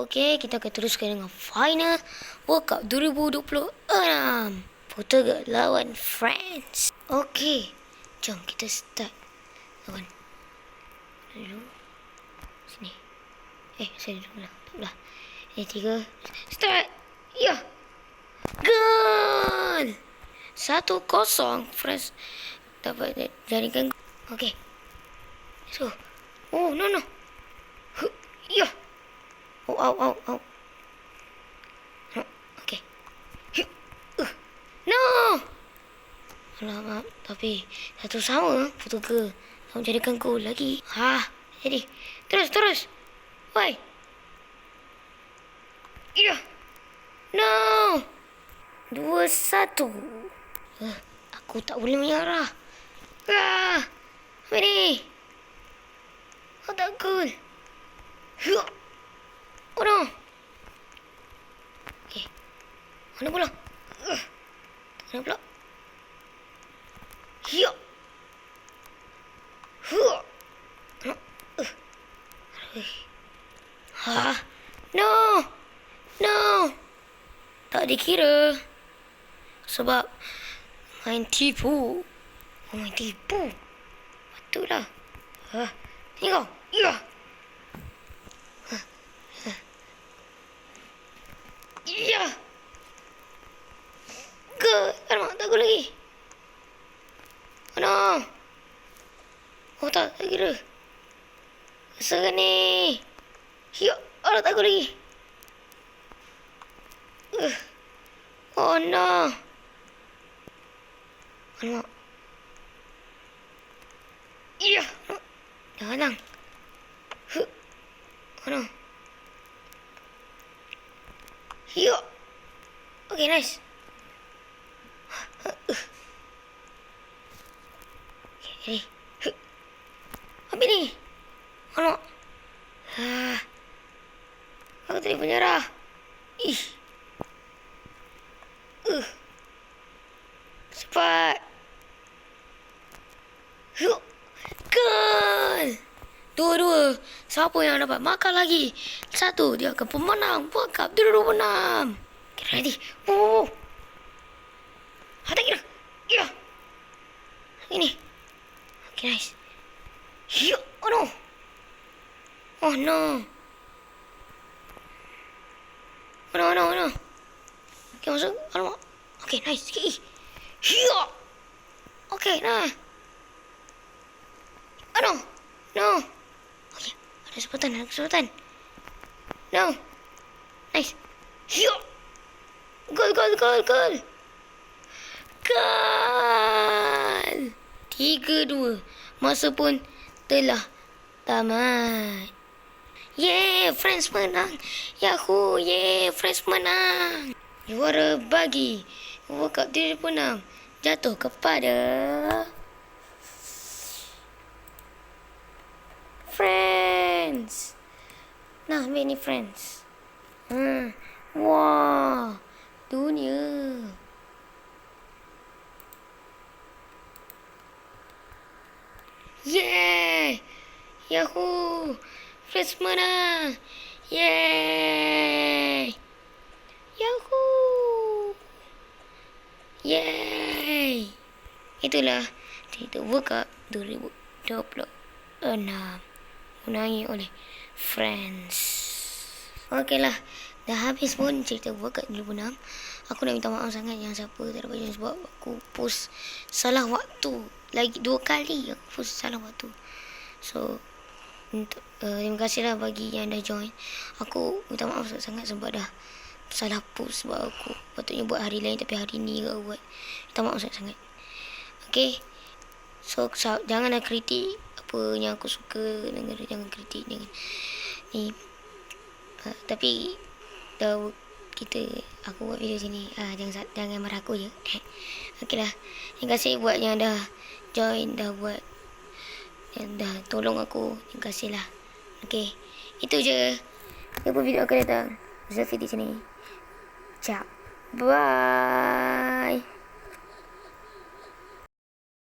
Okey, kita akan teruskan dengan final World Cup 2026. Portugal lawan France. Okey, jom kita start. Lawan dulu sini. Saya dulu lah. Tak. Ini 3. Start. Ya. Gol. 1-0 France dapat jaringkan. Okey. So. Oh, no. Ya. Oh. Okey. No. Alamak, tapi satu sama Portugal. Nak jadikan gol lagi. Jadi. Terus. Why? Ya. No. 2-1. Aku tak boleh menyerah. Apa ni? Oh, tak gol. Oh no. Okay. Mana pula? Mana pula? Hiya. No. Tak dikira. Sebab main tipu. Main tipu. Patutlah. Tengok. Ya. Ya. Alamak, tak gol lagi. Oh no. Oh tak kira. Keseran ni. Ya. Alamak, tak gol lagi. Oh no. Alamak. Ya. Jangan. Oh no. Ya. Okay, nice. Okay. Apa ni? Alamak. Aku tadi menyerah. Cepat. Gol. 2-2. Siapa yang dapat makan lagi? 1, dia akan pemenang World Cup 2026. Okay, ready. Oh. Tak kira. Ya. Ini. Okay, nice. Ya. Oh no. Oh no. Oh no. Okay, masuk. Alamak. Okay, nice. Sikit. Ya. Okay, nah. Oh no. Okay, ada kesempatan. No. Nice. Ya. Gol. 3-2. Masa pun telah tamat. France menang. Yahoo, France menang. Juara bagi World Cup 2026 jatuh kepada France. Nah, ambil ni France. Wah, dunia. Yahoo! France menang! Yahoo! Itulah cerita World Cup 2026 menangi oleh France. Okeylah, dah habis pun cerita World Cup 2026. Aku nak minta maaf sangat yang siapa tak dapat join sebab aku post salah waktu. Lagi 2 kali aku post salah waktu. So, terima kasihlah bagi yang dah join. Aku minta maaf sangat sebab dah salah post sebab aku patutnya buat hari lain tapi hari ni aku buat. Minta maaf sangat. Okay. So, janganlah kritik apa yang aku suka. Jangan kritik. Ni. Tapi aku buat video sini. Jangan marah aku je. Okeylah. Terima kasih buat yang dah join, dah buat, yang dah tolong aku. Terima kasihlah. Okey. Itu je. Jumpa video akan datang. Zulfi di sini. Ciao. Bye.